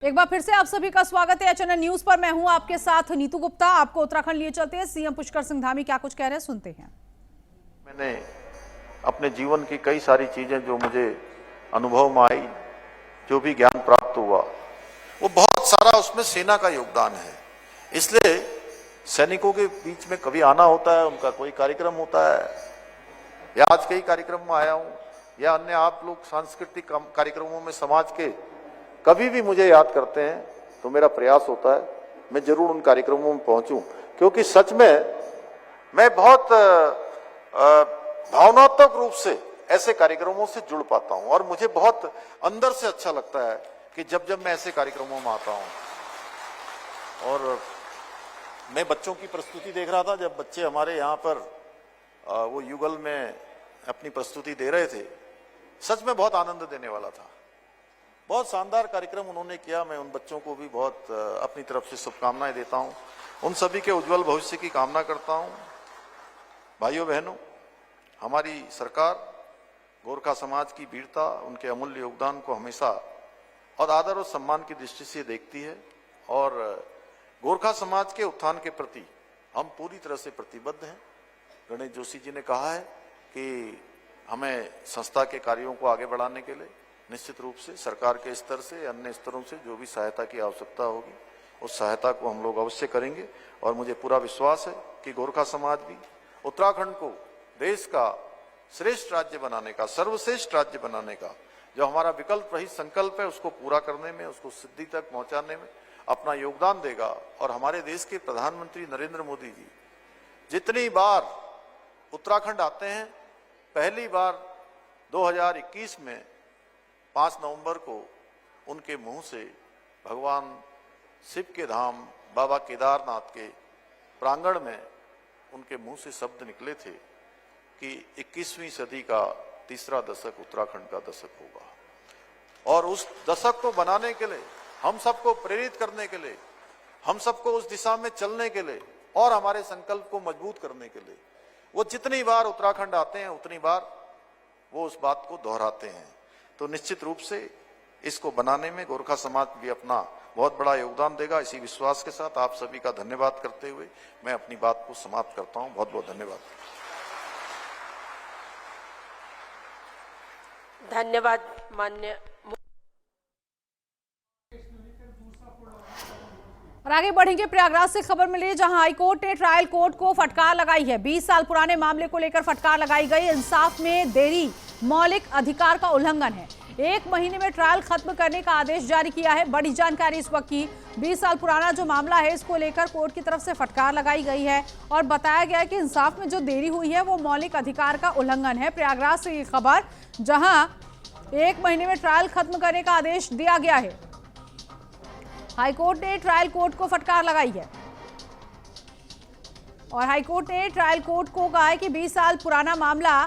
एक बार फिर से आप सभी का स्वागत है एचएनएन न्यूज पर। मैं हूं आपके साथ नीतू गुप्ता। आपको उत्तराखंड लिए चलते हैं। सीएम पुष्कर सिंह धामी क्या कुछ कह रहे हैं, सुनते हैं। मैंने अपने जीवन की कई सारी चीजें जो मुझे अनुभव में आई, जो भी ज्ञान प्राप्त हुआ, वो बहुत सारा उसमें सेना का योगदान है। इसलिए सैनिकों के बीच में कभी आना होता है, उनका कोई कार्यक्रम होता है, या आज कई कार्यक्रम में आया हूं, या अन्य आप लोग सांस्कृतिक कार्यक्रमों में समाज के कभी भी मुझे याद करते हैं तो मेरा प्रयास होता है मैं जरूर उन कार्यक्रमों में पहुंचूं, क्योंकि सच में मैं बहुत भावनात्मक रूप से ऐसे कार्यक्रमों से जुड़ पाता हूं और मुझे बहुत अंदर से अच्छा लगता है कि जब मैं ऐसे कार्यक्रमों में आता हूं। और मैं बच्चों की प्रस्तुति देख रहा था, जब बच्चे हमारे यहाँ पर वो युगल में अपनी प्रस्तुति दे रहे थे, सच में बहुत आनंद देने वाला था। बहुत शानदार कार्यक्रम उन्होंने किया। मैं उन बच्चों को भी बहुत अपनी तरफ से शुभकामनाएं देता हूं, उन सभी के उज्जवल भविष्य की कामना करता हूं। भाइयों बहनों, हमारी सरकार गोरखा समाज की वीरता, उनके अमूल्य योगदान को हमेशा और आदर और सम्मान की दृष्टि से देखती है और गोरखा समाज के उत्थान के प्रति हम पूरी तरह से प्रतिबद्ध हैं। गणेश जोशी जी ने कहा है कि हमें संस्था के कार्यों को आगे बढ़ाने के लिए निश्चित रूप से सरकार के स्तर से, अन्य स्तरों से जो भी सहायता की आवश्यकता होगी उस सहायता को हम लोग अवश्य करेंगे। और मुझे पूरा विश्वास है कि गोरखा समाज भी उत्तराखंड को देश का श्रेष्ठ राज्य बनाने का, सर्वश्रेष्ठ राज्य बनाने का जो हमारा विकल्प रहित संकल्प है, उसको पूरा करने में, उसको सिद्धि तक पहुंचाने में अपना योगदान देगा। और हमारे देश के प्रधानमंत्री नरेंद्र मोदी जी जितनी बार उत्तराखंड आते हैं, पहली बार 2021 में 5 नवंबर को उनके मुंह से भगवान शिव के धाम बाबा केदारनाथ के प्रांगण में उनके मुंह से शब्द निकले थे कि 21वीं सदी का तीसरा दशक उत्तराखंड का दशक होगा। और उस दशक को बनाने के लिए, हम सबको प्रेरित करने के लिए, हम सबको उस दिशा में चलने के लिए और हमारे संकल्प को मजबूत करने के लिए वो जितनी बार उत्तराखंड आते हैं उतनी बार वो उस बात को दोहराते हैं। तो निश्चित रूप से इसको बनाने में गोरखा समाज भी अपना बहुत बड़ा योगदान देगा। इसी विश्वास के साथ आप सभी का धन्यवाद करते हुए मैं अपनी बात को समाप्त करता हूं। बहुत बहुत धन्यवाद। धन्यवाद माननीय। और आगे बढ़ेंगे। प्रयागराज से खबर मिली जहां हाईकोर्ट ने ट्रायल कोर्ट को फटकार लगाई है। 20 साल पुराने मामले को लेकर फटकार लगाई गई। इंसाफ में देरी मौलिक अधिकार का उल्लंघन है। 1 महीने में ट्रायल खत्म करने का आदेश जारी किया है। बड़ी जानकारी इस वक्त की। 20 साल पुराना जो मामला है, इसको लेकर कोर्ट की तरफ से फटकार लगाई गई है और बताया गया है कि इंसाफ में जो देरी हुई है वो मौलिक अधिकार का उल्लंघन है। प्रयागराज से ये खबर, जहां 1 महीने में ट्रायल खत्म करने का आदेश दिया गया है। हाईकोर्ट ने ट्रायल कोर्ट को फटकार लगाई है और हाईकोर्ट ने ट्रायल कोर्ट को कहा है कि 20 साल पुराना मामला,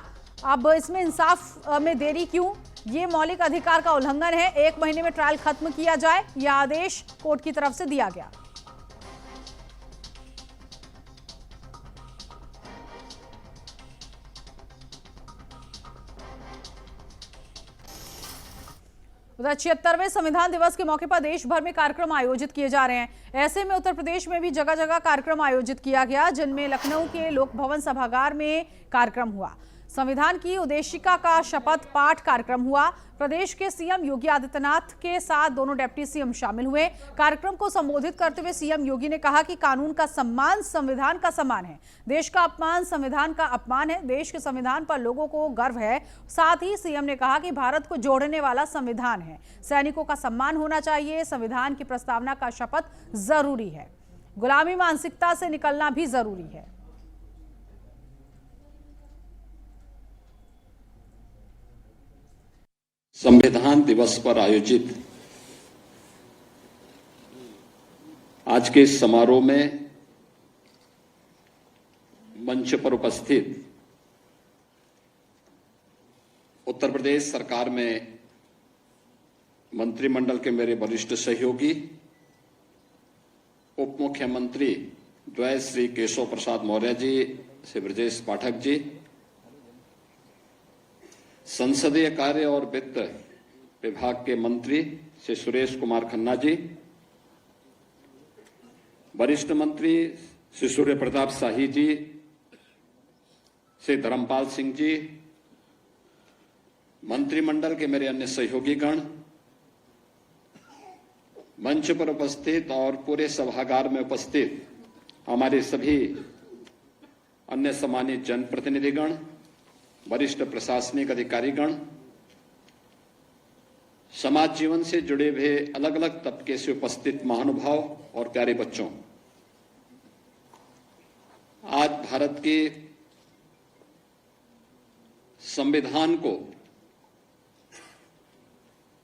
अब इसमें इंसाफ में देरी क्यों? ये मौलिक अधिकार का उल्लंघन है। 1 महीने में ट्रायल खत्म किया जाए, यह आदेश कोर्ट की तरफ से दिया गया। उधर 76वें संविधान दिवस के मौके पर देश भर में कार्यक्रम आयोजित किए जा रहे हैं। ऐसे में उत्तर प्रदेश में भी जगह जगह कार्यक्रम आयोजित किया गया, जिनमें लखनऊ के लोक भवन सभागार में कार्यक्रम हुआ। संविधान की उद्देशिका का शपथ पाठ कार्यक्रम हुआ। प्रदेश के सीएम योगी आदित्यनाथ के साथ दोनों डिप्टी सीएम शामिल हुए। कार्यक्रम को संबोधित करते हुए सीएम योगी ने कहा कि कानून का सम्मान संविधान का सम्मान है, देश का अपमान संविधान का अपमान है। देश के संविधान पर लोगों को गर्व है। साथ ही सीएम ने कहा कि भारत को जोड़ने वाला संविधान है, सैनिकों का सम्मान होना चाहिए, संविधान की प्रस्तावना का शपथ जरूरी है, गुलामी मानसिकता से निकलना भी जरूरी है। संविधान दिवस पर आयोजित आज के इस समारोह में मंच पर उपस्थित उत्तर प्रदेश सरकार में मंत्रिमंडल के मेरे वरिष्ठ सहयोगी, उप मुख्यमंत्री द्वय श्री केशव प्रसाद मौर्य जी, श्री ब्रजेश पाठक जी, संसदीय कार्य और वित्त विभाग के मंत्री श्री सुरेश कुमार खन्ना जी, वरिष्ठ मंत्री श्री सूर्य प्रताप शाही जी, श्री धर्मपाल सिंह जी, मंत्रिमंडल के मेरे अन्य सहयोगी गण, मंच पर उपस्थित और पूरे सभागार में उपस्थित हमारे सभी अन्य सम्मानित जनप्रतिनिधिगण, वरिष्ठ प्रशासनिक अधिकारीगण, समाज जीवन से जुड़े हुए अलग अलग तबके से उपस्थित महानुभाव और प्यारे बच्चों, आज भारत के संविधान को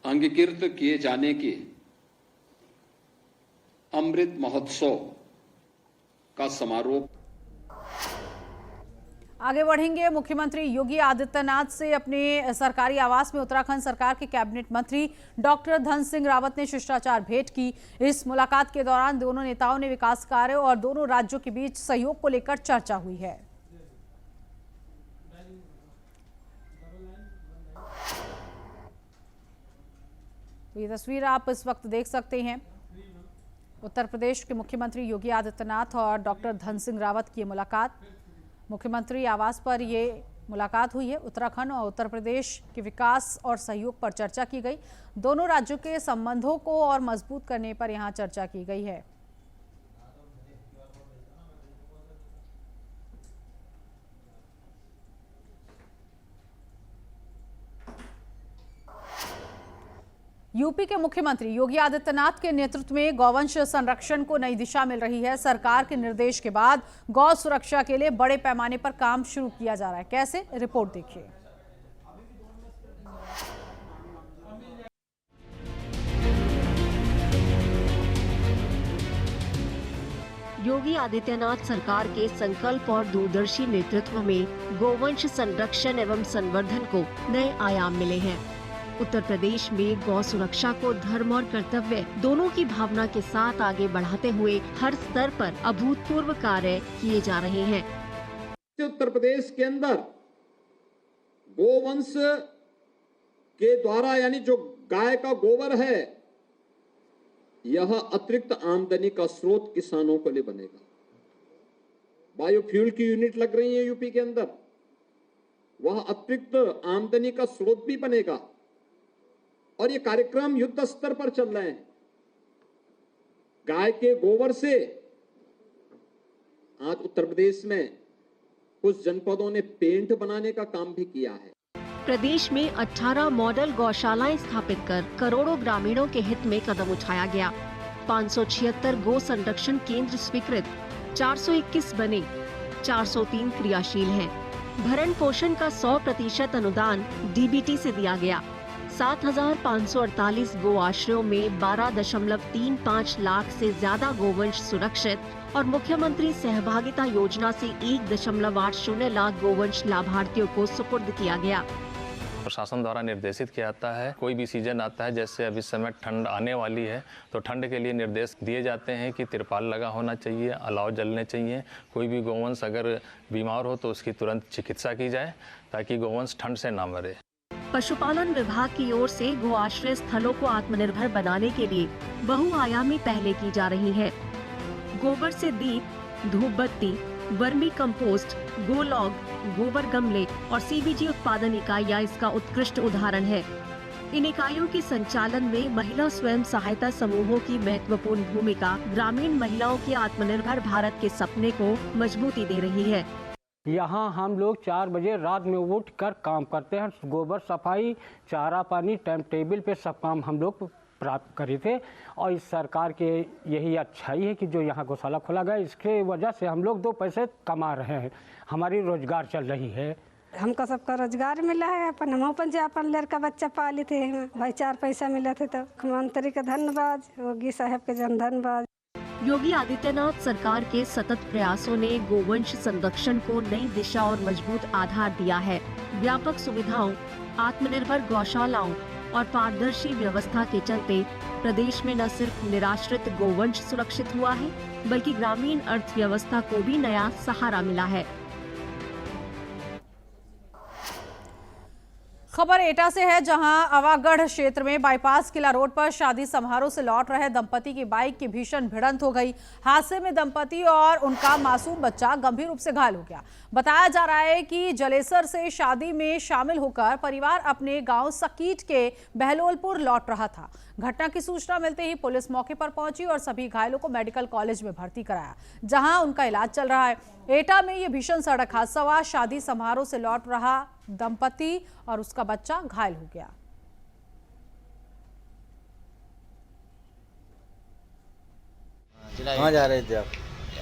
अंगीकृत किए जाने की अमृत महोत्सव का समारोह। आगे बढ़ेंगे। मुख्यमंत्री योगी आदित्यनाथ से अपने सरकारी आवास में उत्तराखंड सरकार के कैबिनेट मंत्री डॉक्टर धन सिंह रावत ने शिष्टाचार भेंट की। इस मुलाकात के दौरान दोनों नेताओं ने विकास कार्य और दोनों राज्यों के बीच सहयोग को लेकर चर्चा हुई है। तो ये तस्वीर आप इस वक्त देख सकते हैं। उत्तर प्रदेश के मुख्यमंत्री योगी आदित्यनाथ और डॉक्टर धन सिंह रावत की मुलाकात, मुख्यमंत्री आवास पर ये मुलाकात हुई है। उत्तराखंड और उत्तर प्रदेश के विकास और सहयोग पर चर्चा की गई। दोनों राज्यों के संबंधों को और मजबूत करने पर यहां चर्चा की गई है। यूपी के मुख्यमंत्री योगी आदित्यनाथ के नेतृत्व में गौवंश संरक्षण को नई दिशा मिल रही है। सरकार के निर्देश के बाद गौ सुरक्षा के लिए बड़े पैमाने पर काम शुरू किया जा रहा है। कैसे, रिपोर्ट देखिए। योगी आदित्यनाथ सरकार के संकल्प और दूरदर्शी नेतृत्व में गोवंश संरक्षण एवं संवर्धन को नए आयाम मिले हैं। उत्तर प्रदेश में गौ सुरक्षा को धर्म और कर्तव्य दोनों की भावना के साथ आगे बढ़ाते हुए हर स्तर पर अभूतपूर्व कार्य किए जा रहे हैं। उत्तर प्रदेश के अंदर गोवंश के द्वारा यानी जो गाय का गोबर है, यह अतिरिक्त आमदनी का स्रोत किसानों को लिए बनेगा। बायोफ्यूल की यूनिट लग रही है यूपी के अंदर, वह अतिरिक्त आमदनी का स्रोत भी बनेगा। और ये कार्यक्रम युद्ध स्तर पर चल रहे हैं। गाय के गोबर से आज उत्तर प्रदेश में कुछ जनपदों ने पेंट बनाने का काम भी किया है। प्रदेश में 18 मॉडल गौशालाएं स्थापित कर करोड़ों ग्रामीणों के हित में कदम उठाया गया। 576 गो संरक्षण केंद्र स्वीकृत, 421 बने, 403 क्रियाशील हैं। भरण पोषण का 100% अनुदान डीबीटी से दिया गया। 7,548 गो आश्रयों में 12.35 लाख से ज्यादा गोवंश सुरक्षित और मुख्यमंत्री सहभागिता योजना से 1.80 लाख गोवंश लाभार्थियों को सुपुर्द किया गया। प्रशासन द्वारा निर्देशित किया जाता है। कोई भी सीजन आता है, जैसे अभी समय ठंड आने वाली है, तो ठंड के लिए निर्देश दिए जाते हैं कि तिरपाल लगा होना चाहिए, अलाव जलने चाहिए। कोई भी गोवंश अगर बीमार हो तो उसकी तुरंत चिकित्सा की जाए ताकि गोवंश ठंड से ना मरे। पशुपालन विभाग की ओर से गो आश्रय स्थलों को आत्मनिर्भर बनाने के लिए बहुआयामी पहलें की जा रही हैं। गोबर से दीप, धूप बत्ती, वर्मी कंपोस्ट, गोलॉग, गोबर गमले और सीबीजी उत्पादन इकाइयां इसका उत्कृष्ट उदाहरण है। इन इकाइयों के संचालन में महिला स्वयं सहायता समूहों की महत्वपूर्ण भूमिका ग्रामीण महिलाओं के आत्मनिर्भर भारत के सपने को मजबूती दे रही है। यहाँ हम लोग 4 बजे रात में उठ कर काम करते हैं। गोबर सफाई, चारा पानी, टाइम टेबल पे सब काम हम लोग प्राप्त करे थे। और इस सरकार के यही अच्छाई है कि जो यहाँ गौशाला खोला गया, इसके वजह से हम लोग 2 पैसे कमा रहे हैं, हमारी रोजगार चल रही है। हमको सबका रोजगार मिला है। अपन जो अपन लड़का बच्चा पाले थे भाई, 4 पैसा मिला थे। तो मुख्यमंत्री का धन्यवाद, योगी साहब के जन धन्यवाद। योगी आदित्यनाथ सरकार के सतत प्रयासों ने गोवंश संरक्षण को नई दिशा और मजबूत आधार दिया है। व्यापक सुविधाओं, आत्मनिर्भर गौशालाओं और पारदर्शी व्यवस्था के चलते प्रदेश में न सिर्फ निराश्रित गोवंश सुरक्षित हुआ है, बल्कि ग्रामीण अर्थव्यवस्था को भी नया सहारा मिला है। खबर एटा से है, जहां आवागढ़ क्षेत्र में बाईपास किला रोड पर शादी समारोह से लौट रहे दंपति की बाइक की भीषण भिड़ंत हो गई। हादसे में दंपति और उनका मासूम बच्चा गंभीर रूप से घायल हो गया। बताया जा रहा है कि जलेसर से शादी में शामिल होकर परिवार अपने गांव सकीट के बहलोलपुर लौट रहा था। घटना की सूचना मिलते ही पुलिस मौके पर पहुंची और सभी घायलों को मेडिकल कॉलेज में भर्ती कराया, जहां उनका इलाज चल रहा है। एटा में यह भीषण सड़क हादसा हुआ। शादी समारोह से लौट रहा दंपति और उसका बच्चा घायल हो गया। कहाँ जा रहे थे आप?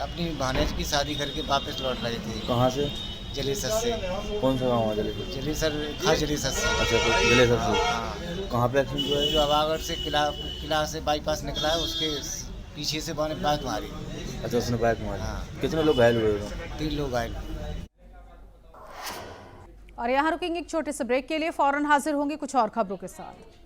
अपनी भानेज की शादी करके वापस लौट रहे थे। कहाँ से? जलेसर से। कौन सा गाँव है जलेसर? जलेसर खास जलेसर से। अच्छा, तो जलेसर से कहाँ पे एक्सीडेंट हुआ है? जो आवागढ़ से किला से बाईपास निकला है, उसके पीछे से बाइक मारी। अच्छा, उसने बाइक मारी। हाँ। कितने लोग घायल हुए? 3 लोग घायल। और यहाँ रुकेंगे एक छोटे से ब्रेक के लिए, फौरन हाजिर होंगे कुछ और खबरों के साथ।